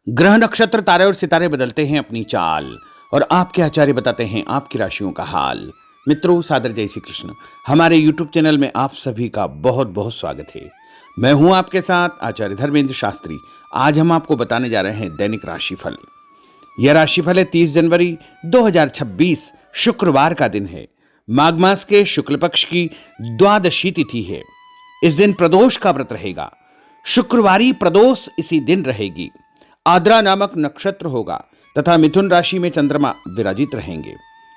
ग्रह नक्षत्र तारे और सितारे बदलते हैं अपनी चाल और आपके आचार्य बताते हैं आपकी राशियों का हाल। मित्रों, सादर जय श्री कृष्ण। हमारे YouTube चैनल में आप सभी का बहुत बहुत स्वागत है। मैं हूं आपके साथ आचार्य धर्मेंद्र शास्त्री। आज हम आपको बताने जा रहे हैं दैनिक राशिफल। यह राशिफल है 30 जनवरी 2026 शुक्रवार का दिन है। माघ मास के शुक्ल पक्ष की द्वादशी तिथि है। इस दिन प्रदोष का व्रत रहेगा। शुक्रवारी प्रदोष इसी दिन रहेगी। आद्रा नामक नक्षत्र होगा तथा मिथुन राशि में चंद्रमा विराजित रहेंगे।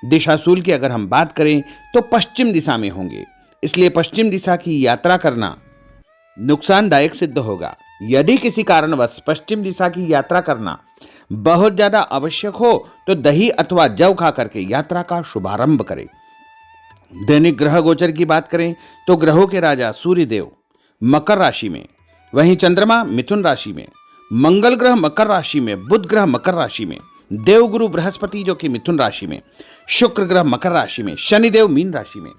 दिशाशूल की अगर हम बात करें तो पश्चिम दिशा में होंगे, इसलिए पश्चिम दिशा की यात्रा करना नुकसानदायक सिद्ध होगा। यदि किसी कारणवश पश्चिम दिशा की यात्रा करना बहुत ज्यादा आवश्यक हो तो दही अथवा जव खा करके यात्रा का शुभारंभ करें। दैनिक ग्रह गोचर की बात करें तो ग्रहों के राजा सूर्य देव मकर राशि में, वहीं चंद्रमा मिथुन राशि में, मंगल ग्रह मकर राशि में, बुध ग्रह मकर राशि में, देवगुरु बृहस्पति जो कि मिथुन राशि में, शुक्र ग्रह मकर राशि में, शनिदेव मीन राशि में,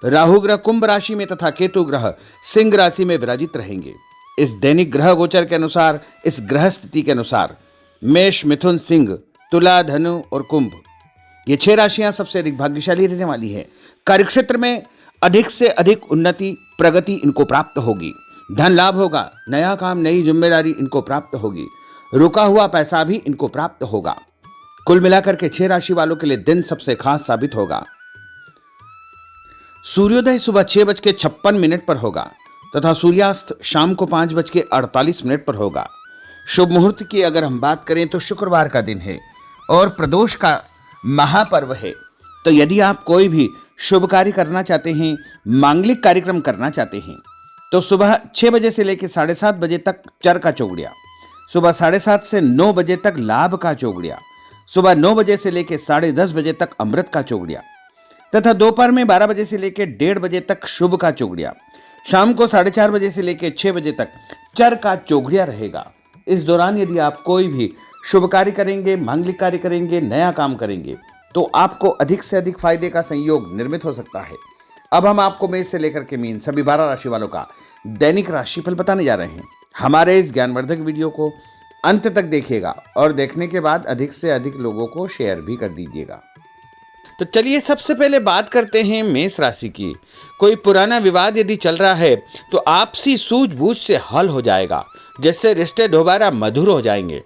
राहु ग्रह कुंभ राशि में तथा केतु ग्रह सिंह राशि में विराजित रहेंगे। इस दैनिक ग्रह गोचर के अनुसार, इस ग्रह स्थिति के अनुसार मेष, मिथुन, सिंह, तुला, धनु और कुंभ, ये 6 राशियां सबसे अधिक भाग्यशाली रहने वाली है। कार्यक्षेत्र में अधिक से अधिक उन्नति, प्रगति इनको प्राप्त होगी। धन लाभ होगा, नया काम, नई जिम्मेदारी इनको प्राप्त होगी। रुका हुआ पैसा भी इनको प्राप्त होगा। कुल मिलाकर के 6 राशि वालों के लिए दिन सबसे खास साबित होगा। सूर्योदय सुबह 6:56 पर होगा तथा सूर्यास्त शाम को 5:48 पर होगा। शुभ मुहूर्त की अगर हम बात करें तो शुक्रवार का दिन है और प्रदोष का महापर्व है। तो यदि आप कोई भी शुभ कार्य करना चाहते हैं, मांगलिक कार्यक्रम करना चाहते हैं, तो सुबह 6 बजे से लेकर 7:30 बजे तक चर का चौगड़िया, सुबह 7:30 से 9 बजे तक लाभ का चौगड़िया, सुबह 9 बजे से लेकर 10:30 बजे तक अमृत का चौगड़िया तथा दोपहर में 12 बजे से लेकर 1:30 बजे तक शुभ का चौगड़िया, शाम को 4:30 बजे से लेकर 6 बजे तक चर का चौगड़िया रहेगा। इस दौरान यदि आप कोई भी शुभ कार्य करेंगे, मांगलिक कार्य करेंगे, नया काम करेंगे तो आपको अधिक से अधिक फायदे का संयोग निर्मित हो सकता है। अब हम आपको मेष से लेकर के मीन सभी 12 राशि वालों का दैनिक राशिफल बताने जा रहे हैं। हमारे इस ज्ञानवर्धक वीडियो को अंत तक देखिएगा और देखने के बाद अधिक से अधिक लोगों को शेयर भी कर दीजिएगा। तो चलिए सबसे पहले बात करते हैं मेष राशि की। कोई पुराना विवाद यदि चल रहा है तो आपसी सूझबूझ से हल हो जाएगा, जिससे रिश्ते दोबारा मधुर हो जाएंगे।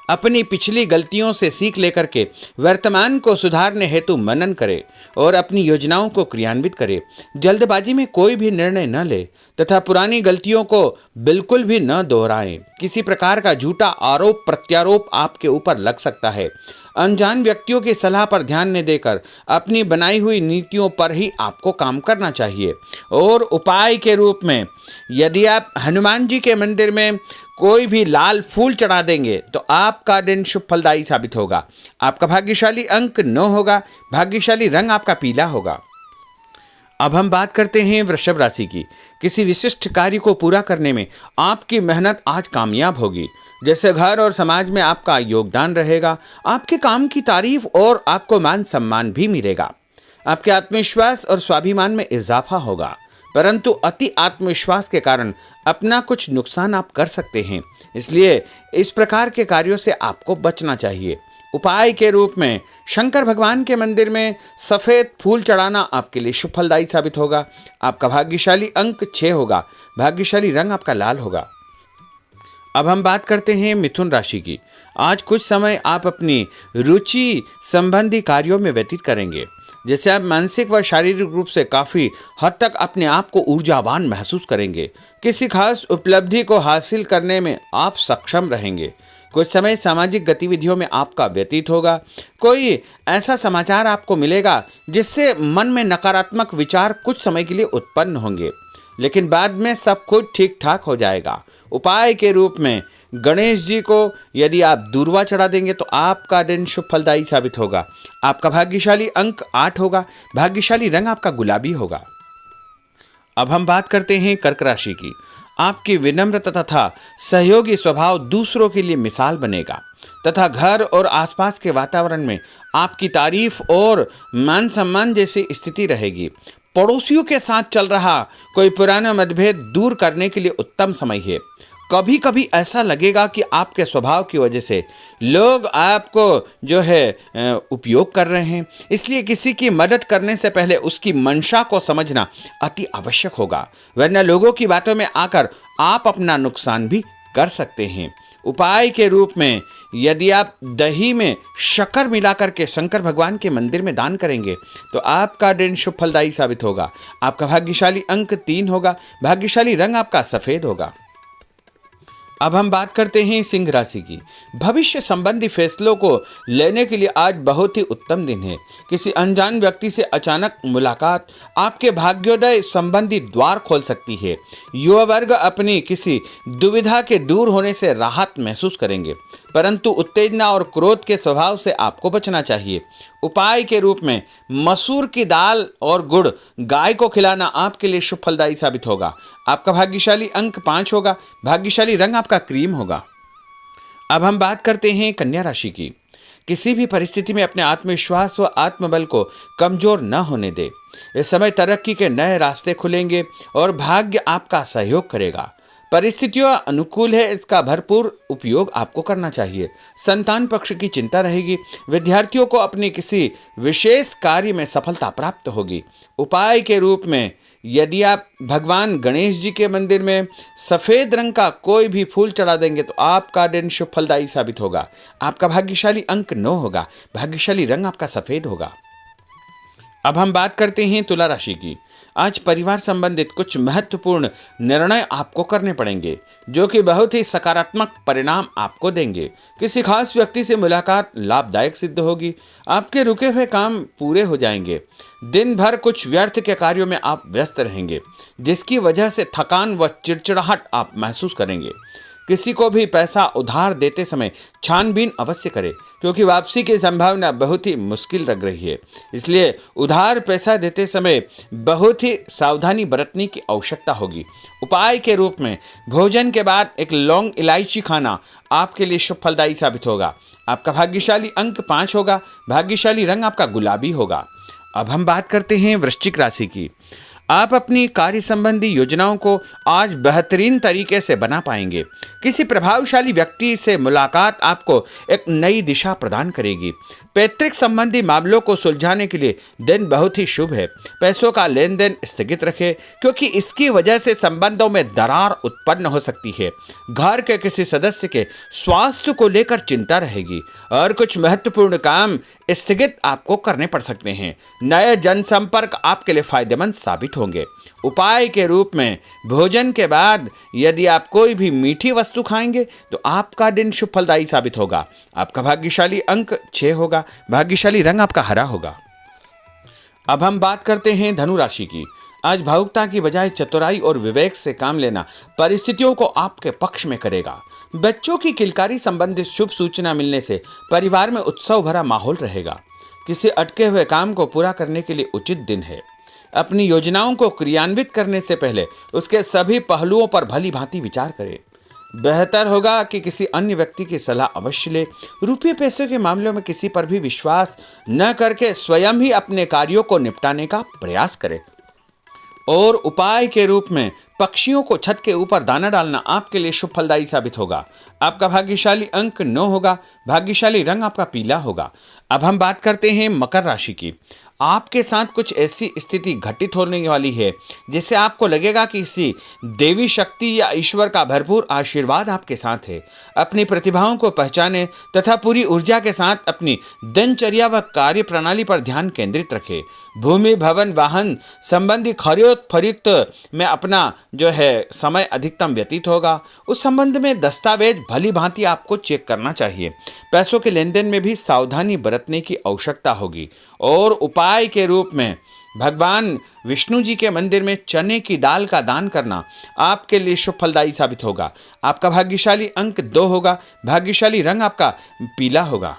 अपनी पिछली गलतियों से सीख लेकर के वर्तमान को सुधारने हेतु मनन करें और अपनी योजनाओं को क्रियान्वित करें। जल्दबाजी में कोई भी निर्णय न ले तथा पुरानी गलतियों को बिल्कुल भी न दोहराएं। किसी प्रकार का झूठा आरोप प्रत्यारोप आपके ऊपर लग सकता है। अनजान व्यक्तियों की सलाह पर ध्यान न देकर अपनी बनाई हुई नीतियों पर ही आपको काम करना चाहिए। और उपाय के रूप में यदि आप हनुमान जी के मंदिर में कोई भी लाल फूल चढ़ा देंगे तो आपका दिन शुभ फलदायी साबित होगा। आपका भाग्यशाली अंक 9 होगा। भाग्यशाली रंग आपका पीला होगा। अब हम बात करते हैं वृषभ राशि की। किसी विशिष्ट कार्य को पूरा करने में आपकी मेहनत आज कामयाब होगी। जैसे घर और समाज में आपका योगदान रहेगा। आपके काम की तारीफ और आपको मान सम्मान भी मिलेगा। आपके आत्मविश्वास और स्वाभिमान में इजाफा होगा, परंतु अति आत्मविश्वास के कारण अपना कुछ नुकसान आप कर सकते हैं। इसलिए इस प्रकार के कार्यों से आपको बचना चाहिए। उपाय के रूप में शंकर भगवान के मंदिर में सफ़ेद फूल चढ़ाना आपके लिए शुभ फलदायी साबित होगा। आपका भाग्यशाली अंक 6 होगा। भाग्यशाली रंग आपका लाल होगा। अब हम बात करते हैं मिथुन राशि की। आज कुछ समय आप अपनी रुचि संबंधी कार्यों में व्यतीत करेंगे, जैसे आप मानसिक व शारीरिक रूप से काफ़ी हद तक अपने आप को ऊर्जावान महसूस करेंगे। किसी खास उपलब्धि को हासिल करने में आप सक्षम रहेंगे। कुछ समय सामाजिक गतिविधियों में आपका व्यतीत होगा। कोई ऐसा समाचार आपको मिलेगा जिससे मन में नकारात्मक विचार कुछ समय के लिए उत्पन्न होंगे, लेकिन बाद में सब कुछ ठीक ठाक हो जाएगा। उपाय के रूप में गणेश जी को यदि आप दूर्वा चढ़ा देंगे तो आपका दिन शुभ फलदायी साबित होगा। आपका भाग्यशाली अंक 8 होगा। भाग्यशाली रंग आपका गुलाबी होगा। अब हम बात करते हैं कर्क राशि की। आपकी विनम्र तथा सहयोगी स्वभाव दूसरों के लिए मिसाल बनेगा तथा घर और आसपास के वातावरण में आपकी तारीफ और मान सम्मान जैसी स्थिति रहेगी। पड़ोसियों के साथ चल रहा कोई पुराना मतभेद दूर करने के लिए उत्तम समय है। कभी कभी ऐसा लगेगा कि आपके स्वभाव की वजह से लोग आपको जो है उपयोग कर रहे हैं, इसलिए किसी की मदद करने से पहले उसकी मंशा को समझना अति आवश्यक होगा, वरना लोगों की बातों में आकर आप अपना नुकसान भी कर सकते हैं। उपाय के रूप में यदि आप दही में शक्कर मिलाकर के शंकर भगवान के मंदिर में दान करेंगे तो आपका दिन शुभ फलदायी साबित होगा। आपका भाग्यशाली अंक 3 होगा। भाग्यशाली रंग आपका सफेद होगा। अब हम बात करते हैं सिंह राशि की। भविष्य संबंधी फैसलों को लेने के लिए आज बहुत ही उत्तम दिन है। किसी अनजान व्यक्ति से अचानक मुलाकात आपके भाग्योदय संबंधी द्वार खोल सकती है। युवा वर्ग अपनी किसी दुविधा के दूर होने से राहत महसूस करेंगे, परंतु उत्तेजना और क्रोध के स्वभाव से आपको बचना चाहिए। उपाय के रूप में मसूर की दाल और गुड़ गाय को खिलाना आपके लिए शुभ फलदायी साबित होगा। आपका भाग्यशाली अंक 5 होगा। भाग्यशाली रंग आपका क्रीम होगा। अब हम बात करते हैं कन्या राशि की। किसी भी परिस्थिति में अपने आत्मविश्वास व आत्मबल को कमजोर न होने दे। इस समय तरक्की के नए रास्ते खुलेंगे और भाग्य आपका सहयोग करेगा। परिस्थितियां अनुकूल है, इसका भरपूर उपयोग आपको करना चाहिए। संतान पक्ष की चिंता रहेगी। विद्यार्थियों को अपने किसी विशेष कार्य में सफलता प्राप्त होगी। उपाय के रूप में यदि आप भगवान गणेश जी के मंदिर में सफेद रंग का कोई भी फूल चढ़ा देंगे तो आपका दिन शुभ फलदायी साबित होगा। आपका भाग्यशाली अंक 9 होगा। भाग्यशाली रंग आपका सफेद होगा। अब हम बात करते हैं तुला राशि की। आज परिवार संबंधित कुछ महत्वपूर्ण निर्णय आपको करने पड़ेंगे जो कि बहुत ही सकारात्मक परिणाम आपको देंगे। किसी खास व्यक्ति से मुलाकात लाभदायक सिद्ध होगी। आपके रुके हुए काम पूरे हो जाएंगे। दिन भर कुछ व्यर्थ के कार्यों में आप व्यस्त रहेंगे, जिसकी वजह से थकान व चिड़चिड़ाहट आप महसूस करेंगे। किसी को भी पैसा उधार देते समय छानबीन अवश्य करें, क्योंकि वापसी की संभावना बहुत ही मुश्किल लग रही है। इसलिए उधार पैसा देते समय बहुत ही सावधानी बरतने की आवश्यकता होगी। उपाय के रूप में भोजन के बाद एक लौंग इलायची खाना आपके लिए शुभ फलदायी साबित होगा। आपका भाग्यशाली अंक 5 होगा। भाग्यशाली रंग आपका गुलाबी होगा। अब हम बात करते हैं वृश्चिक राशि की। आप अपनी कार्य संबंधी योजनाओं को आज बेहतरीन तरीके से बना पाएंगे। किसी प्रभावशाली व्यक्ति से मुलाकात आपको एक नई दिशा प्रदान करेगी। पैतृक संबंधी मामलों को सुलझाने के लिए दिन बहुत ही शुभ है। पैसों का लेन देन स्थगित रखें, क्योंकि इसकी वजह से संबंधों में दरार उत्पन्न हो सकती है। घर के किसी सदस्य के स्वास्थ्य को लेकर चिंता रहेगी और कुछ महत्वपूर्ण काम स्थगित आपको करने पड़ सकते हैं। नए जनसंपर्क आपके लिए फायदेमंद साबित होंगे। उपाय के रूप में भोजन के बाद यदि आप कोई भी मीठी वस्तु खाएंगे तो आपका दिन शुभ फलदायी साबित होगा। आपका भाग्यशाली अंक 6 होगा। भाग्यशाली रंग आपका हरा होगा। अब हम बात करते हैं धनु राशि की। आज भावुकता की बजाय चतुराई और विवेक से काम लेना परिस्थितियों को आपके पक्ष में करेगा। बच्चों की किलकारी संबंधित शुभ सूचना मिलने से परिवार में उत्सव भरा माहौल रहेगा। किसी अटके हुए काम को पूरा करने के लिए उचित दिन है। अपनी योजनाओं को क्रियान्वित करने से पहले उसके सभी पहलुओं पर भली भांति विचार करें। बेहतर होगा कि किसी अन्य व्यक्ति की सलाह अवश्य ले। रुपये पैसे के मामलों में किसी पर भी विश्वास न करके स्वयं ही अपने कार्यों को निपटाने का प्रयास करें। और उपाय के रूप में पक्षियों को छत के ऊपर दाना डालना आपके लिए शुभ फलदायी साबित होगा। आपका भाग्यशाली अंक 9 होगा। भाग्यशाली रंग आपका पीला होगा। अब हम बात करते हैं मकर राशि की। आपके साथ कुछ ऐसी स्थिति घटित होने वाली है जिससे आपको लगेगा कि किसी देवी शक्ति या ईश्वर का भरपूर आशीर्वाद आपके साथ है। अपनी प्रतिभाओं को पहचानें तथा पूरी ऊर्जा के साथ अपनी दिनचर्या व कार्य प्रणाली पर ध्यान केंद्रित रखें। भूमि भवन वाहन संबंधी खरीद फरोख्त में अपना जो है समय अधिकतम व्यतीत होगा। उस संबंध में दस्तावेज भली भांति आपको चेक करना चाहिए। पैसों के लेन देन में भी सावधानी बरतने की आवश्यकता होगी। और उपाय के रूप में भगवान विष्णु जी के मंदिर में चने की दाल का दान करना आपके लिए शुभ फलदायी साबित होगा। आपका भाग्यशाली अंक 2 होगा। भाग्यशाली रंग आपका पीला होगा।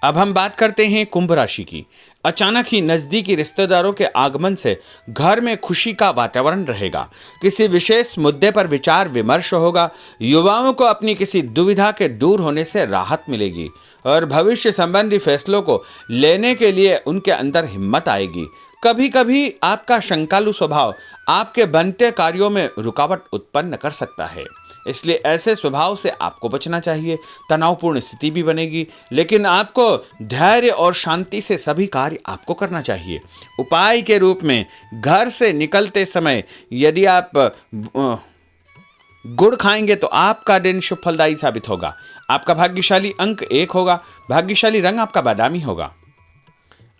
अब हम बात करते हैं कुंभ राशि की। अचानक ही नजदीकी रिश्तेदारों के आगमन से घर में खुशी का वातावरण रहेगा। किसी विशेष मुद्दे पर विचार विमर्श होगा। युवाओं को अपनी किसी दुविधा के दूर होने से राहत मिलेगी और भविष्य संबंधी फैसलों को लेने के लिए उनके अंदर हिम्मत आएगी। कभी कभी आपका शंकालु स्वभाव आपके बनते कार्यों में रुकावट उत्पन्न कर सकता है। इसलिए ऐसे स्वभाव से आपको बचना चाहिए। तनावपूर्ण स्थिति भी बनेगी, लेकिन आपको धैर्य और शांति से सभी कार्य आपको करना चाहिए। उपाय के रूप में घर से निकलते समय यदि आप गुड़ खाएंगे तो आपका दिन शुभ फलदायी साबित होगा। आपका भाग्यशाली अंक 1 होगा। भाग्यशाली रंग आपका बादामी होगा।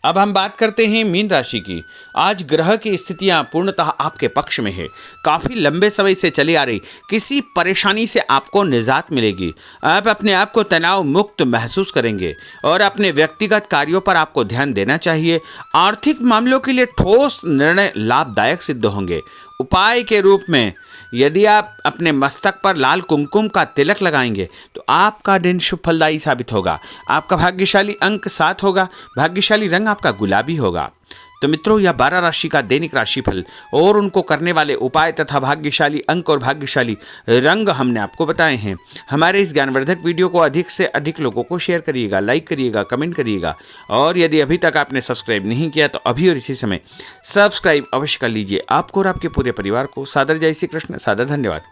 अब हम बात करते हैं मीन राशि की। आज ग्रह की स्थितियां पूर्णतः आपके पक्ष में है। काफी लंबे समय से चली आ रही किसी परेशानी से आपको निजात मिलेगी। आप अपने आप को तनाव मुक्त महसूस करेंगे और अपने व्यक्तिगत कार्यों पर आपको ध्यान देना चाहिए। आर्थिक मामलों के लिए ठोस निर्णय लाभदायक सिद्ध होंगे। उपाय के रूप में यदि आप अपने मस्तक पर लाल कुमकुम का तिलक लगाएंगे तो आपका दिन शुभ फलदायी साबित होगा। आपका भाग्यशाली अंक 7 होगा। भाग्यशाली रंग आपका गुलाबी होगा। तो मित्रों, यह 12 राशि का दैनिक राशिफल और उनको करने वाले उपाय तथा भाग्यशाली अंक और भाग्यशाली रंग हमने आपको बताए हैं। हमारे इस ज्ञानवर्धक वीडियो को अधिक से अधिक लोगों को शेयर करिएगा, लाइक करिएगा, कमेंट करिएगा और यदि अभी तक आपने सब्सक्राइब नहीं किया तो अभी और इसी समय सब्सक्राइब अवश्य कर लीजिए। आपको और आपके पूरे परिवार को सादर जय श्री कृष्ण, सादर धन्यवाद।